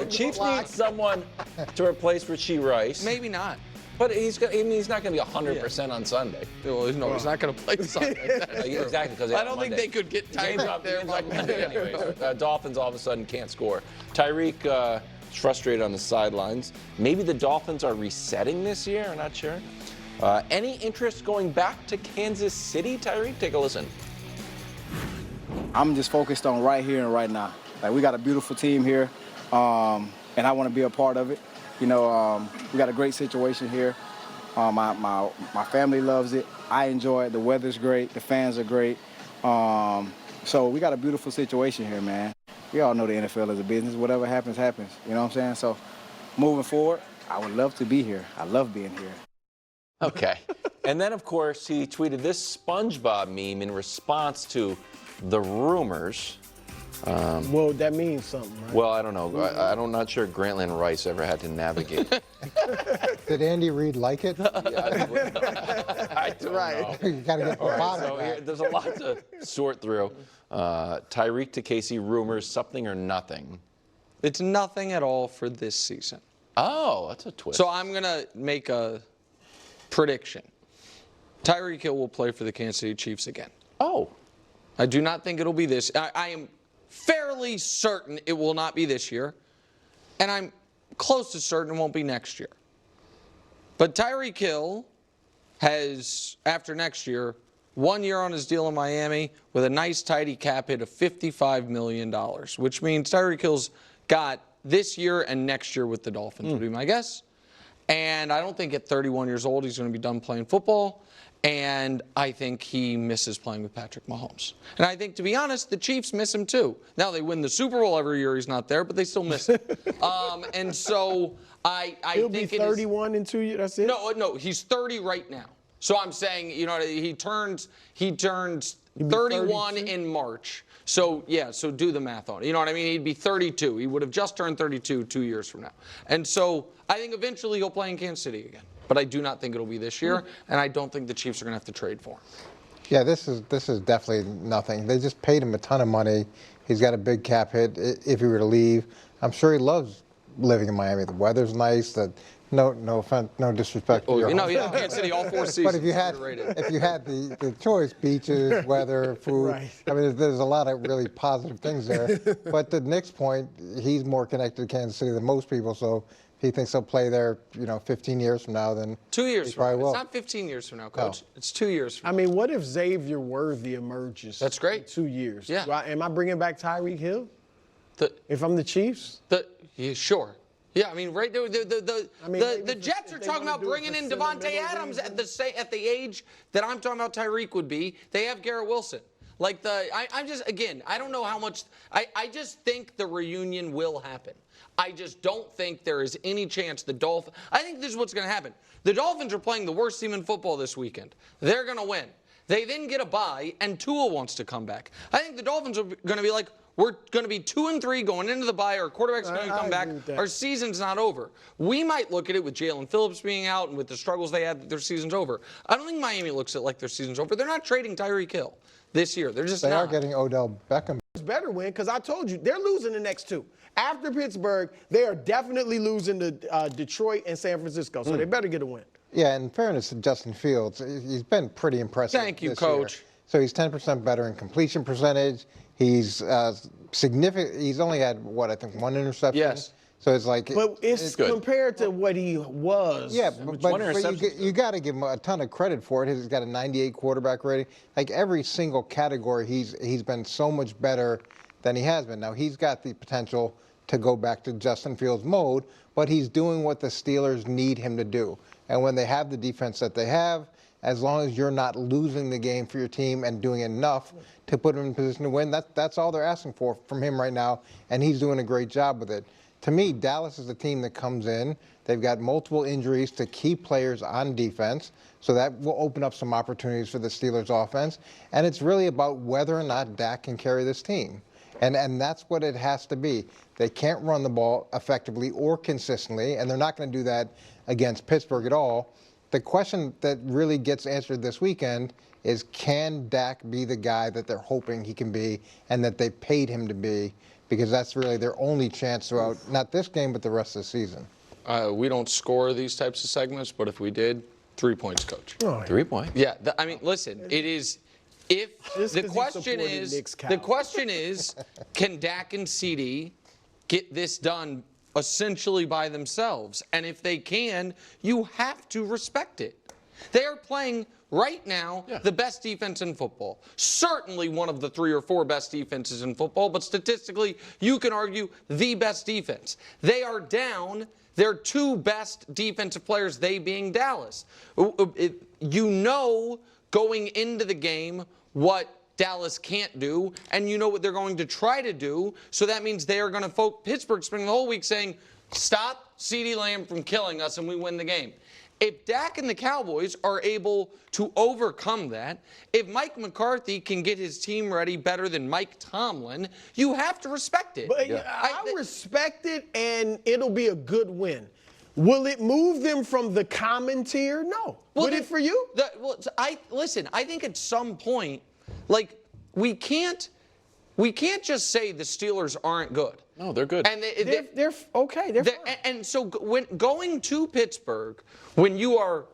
Chiefs need someone to replace Rashee Rice. Maybe not. But he's not going to be 100% on Sunday. Well, he's not going to play Sunday. Exactly, because I don't think they could get Tyreek there by Monday. Anyways, Dolphins all of a sudden can't score. Tyreek is frustrated on the sidelines. Maybe the Dolphins are resetting this year. I'm not sure. Any interest going back to Kansas City, Tyreek? Take a listen. I'm just focused on right here and right now. Like, we got a beautiful team here, and I want to be a part of it. You know, we got a great situation here. My family loves it. I enjoy it. The weather's great. The fans are great. So we got a beautiful situation here, man. We all know the NFL is a business. Whatever happens, happens. You know what I'm saying? So moving forward, I would love to be here. I love being here. Okay. And then, of course, he tweeted this SpongeBob meme in response to the rumors. Well, that means something, right? Well, I don't know. I'm not sure Grantland Rice ever had to navigate. Did Andy Reid like it? I don't know. You got to get the bottom So of that. there's a lot to sort through. Tyreek to Casey rumors, something or nothing. It's nothing at all for this season. Oh, that's a twist. So I'm going to make a prediction. Tyreek Hill will play for the Kansas City Chiefs again. Oh. I do not think it'll be this. I am fairly certain it will not be this year, and I'm close to certain it won't be next year. But Tyreek Hill has, after next year, 1 year on his deal in Miami with a nice tidy cap hit of $55 million, which means Tyreek Hill's got this year and next year with the Dolphins, would be my guess. And I don't think at 31 years old he's going to be done playing football. And I think he misses playing with Patrick Mahomes. And I think, to be honest, the Chiefs miss him too. Now, they win the Super Bowl every year he's not there, but they still miss him. And so I He'll think be 31 in 2 years. That's it? No, he's 30 right now. So I'm saying, you know, he turns 31 in March. So, yeah, so do the math on it. You know what I mean? He'd be 32. He would have just turned 32 2 years from now. And so I think eventually he'll play in Kansas City again. But I do not think it'll be this year, and I don't think the Chiefs are going to have to trade for him. Yeah, this is definitely nothing. They just paid him a ton of money. He's got a big cap hit if he were to leave. I'm sure he loves living in Miami. The weather's nice. No offense, no disrespect. You know, Kansas City all 4 seasons. But if you had the choice, beaches, weather, food, Right. I mean, there's a lot of really positive things there. But to Nick's point, he's more connected to Kansas City than most people, so he thinks he'll play there, 15 years from now, then 2 years he from now. probably will. It's not 15 years from now, Coach. It's 2 years from now. I mean, what if Xavier Worthy emerges? That's great. In 2 years. Yeah. Am I bringing back Tyreek Hill? If I'm the Chiefs? Yeah, sure. Yeah, I mean, right there, the maybe Jets are if they talking wanna about do it bringing for in Devontae sentimental Adams reasons. at the age that I'm talking about Tyreek would be. They have Garrett Wilson. Like I don't know how much. I just think the reunion will happen. I just don't think there is any chance the Dolphins. I think this is what's going to happen. The Dolphins are playing the worst team in football this weekend. They're going to win. They then get a bye, and Tua wants to come back. I think the Dolphins are going to be like, we're going to be 2-3 going into the bye. Our quarterback's going to come back. Our season's not over. We might look at it with Jalen Phillips being out and with the struggles they had that their season's over. I don't think Miami looks at it like their season's over. They're not trading Tyreek Hill this year. They're just They not. are getting Odell Beckham. It's better win because I told you they're losing the next two. After Pittsburgh, they are definitely losing to Detroit and San Francisco, so they better get a win. Yeah, in fairness to Justin Fields, he's been pretty impressive. Thank you, this Coach. year. So he's 10% better in completion percentage. He's significant. He's only had I think one interception. Yes. So it's like, But it's good. compared to what he was. yeah, One but interception. you got to give him a ton of credit for it. He's got a 98 quarterback rating. Like every single category, he's been so much better than he has been. Now he's got the potential to go back to Justin Fields mode, but he's doing what the Steelers need him to do. And when they have the defense that they have, as long as you're not losing the game for your team and doing enough to put him in position to win, that's all they're asking for from him right now, and he's doing a great job with it. To me, Dallas is the team that comes in. They've got multiple injuries to key players on defense, so that will open up some opportunities for the Steelers offense. And it's really about whether or not Dak can carry this team. And that's what it has to be. They can't run the ball effectively or consistently, and they're not going to do that against Pittsburgh at all. The question that really gets answered this weekend is, can Dak be the guy that they're hoping he can be and that they paid him to be because that's really their only chance throughout, not this game, but the rest of the season. We don't score these types of segments, but if we did, 3 points, Coach. 3 points. Yeah, I mean, listen, it is. If Just the 'cause he question supported is, Nick's cow. the question is, can Dak and CD get this done essentially by themselves? And if they can, you have to respect it. They are playing right now the best defense in football. Certainly one of the 3 or 4 best defenses in football, but statistically, you can argue the best defense. They are down their 2 best defensive players, they being Dallas. You know going into the game what Dallas can't do, and you know what they're going to try to do, so that means they are going to Pittsburgh spending the whole week saying, stop CeeDee Lamb from killing us and we win the game. If Dak and the Cowboys are able to overcome that, if Mike McCarthy can get his team ready better than Mike Tomlin, you have to respect it. But I respect it, and it'll be a good win. Will it move them from the common tier? No. Would it for you? Listen, I think at some point, like, we can't just say the Steelers aren't good. No, they're good. And They're okay. They're fine. and so when going to Pittsburgh, when you are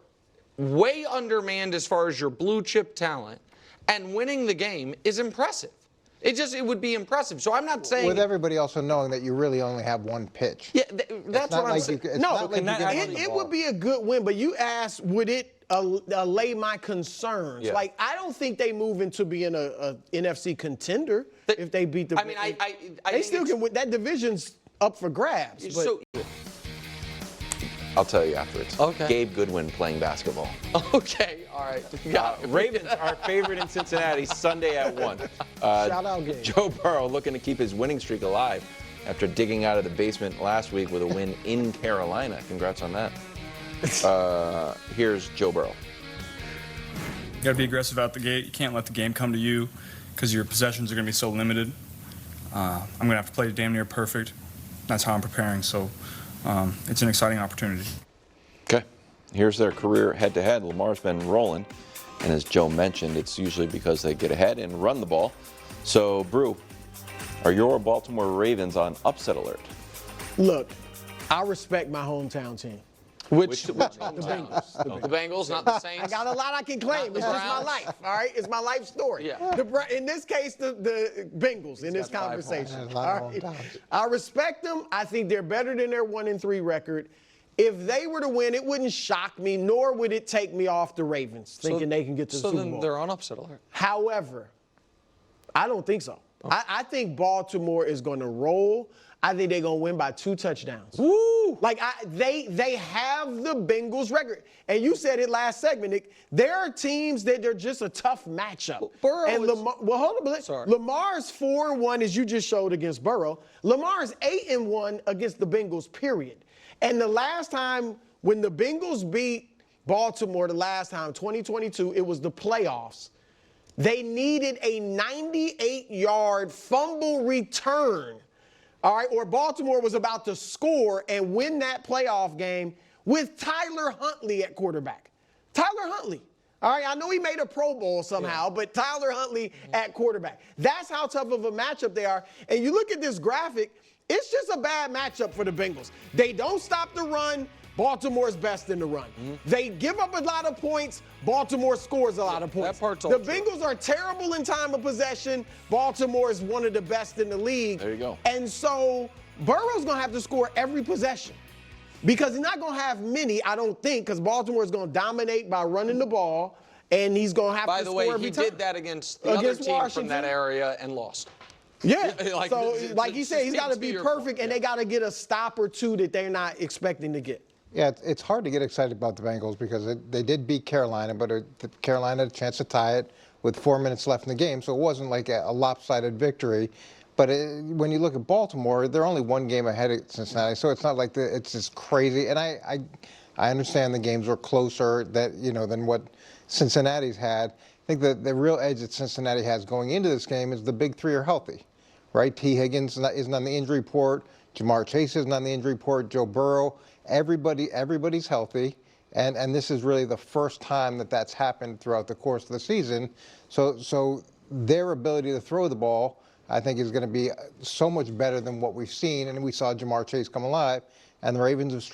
way undermanned as far as your blue chip talent, and winning the game is impressive. It would be impressive. So I'm not saying. With everybody also knowing that you really only have one pitch. Yeah, that's what I'm saying. It would be a good win, but you asked, would it allay my concerns? Yeah. Like, I don't think they move into being a NFC contender if they beat the. I mean, I they think still can win. That division's up for grabs. But So, I'll tell you afterwards. Okay. Gabe Goodwin playing basketball. okay, all right. Ravens are favorite in Cincinnati Sunday at 1. Shout out, Gabe. Joe Burrow looking to keep his winning streak alive after digging out of the basement last week with a win in Carolina. Congrats on that. Here's Joe Burrow. You got to be aggressive out the gate. You can't let the game come to you because your possessions are going to be so limited. I'm going to have to play damn near perfect. That's how I'm preparing. So it's an exciting opportunity. Okay. Here's their career head-to-head. Lamar's been rolling. And as Joe mentioned, it's usually because they get ahead and run the ball. So, Brew, are your Baltimore Ravens on upset alert? Look, I respect my hometown team. Which The Bengals. the Bengals, not the Saints. I got a lot I can claim. It's just my Browns. life, all right? It's my life story. Yeah. In this case, the Bengals in this got 5 conversation. points. There's a lot all of right? hometowns. I respect them. I think they're better than their 1-3 record. If they were to win, it wouldn't shock me, nor would it take me off the Ravens, thinking they can get to the Super So then Bowl. they're on upset alert. However, I don't think so. I think Baltimore is going to roll. I think they're going to win by 2 touchdowns. Woo! Like, they have the Bengals record. And you said it last segment, Nick. There are teams that they're just a tough matchup. Burrow and is- Lamar, well, hold on. Sorry. Lamar's 4-1, as you just showed, against Burrow. Lamar's 8-1 against the Bengals, period. And the last time when the Bengals beat Baltimore, the last time, 2022, it was the playoffs. They needed a 98-yard fumble return. All right, or Baltimore was about to score and win that playoff game with Tyler Huntley at quarterback. Tyler Huntley. All right, I know he made a Pro Bowl somehow, but Tyler Huntley at quarterback. That's how tough of a matchup they are. And you look at this graphic, it's just a bad matchup for the Bengals. They don't stop the run. Baltimore's best in the run. They give up a lot of points. Baltimore scores a lot of points. that part's all the true. Bengals are terrible in time of possession. Baltimore is one of the best in the league. There you go. And so Burrow's going to have to score every possession because he's not going to have many, I don't think, because Baltimore is going to dominate by running the ball, and he's going to have By to the score way, every he time. did that against the other team from that area and lost. Yeah. Like, So, it like he just said, he's got to speaks to be your perfect, point, and yeah. they got to get a stop or two that they're not expecting to get. Yeah, it's hard to get excited about the Bengals because they did beat Carolina, but Carolina had a chance to tie it with 4 minutes left in the game, so it wasn't like a lopsided victory. But when you look at Baltimore, they're only 1 game ahead of Cincinnati, so it's not like it's just crazy. And I understand the games were closer than what Cincinnati's had. I think the real edge that Cincinnati has going into this game is the big 3 are healthy, right? T. Higgins isn't on the injury report. Jamar Chase isn't on the injury report. Joe Burrow. Everybody's healthy, and this is really the first time that that's happened throughout the course of the season. So their ability to throw the ball I think is going to be so much better than what we've seen. And we saw Jamar Chase come alive, and the Ravens have struggled.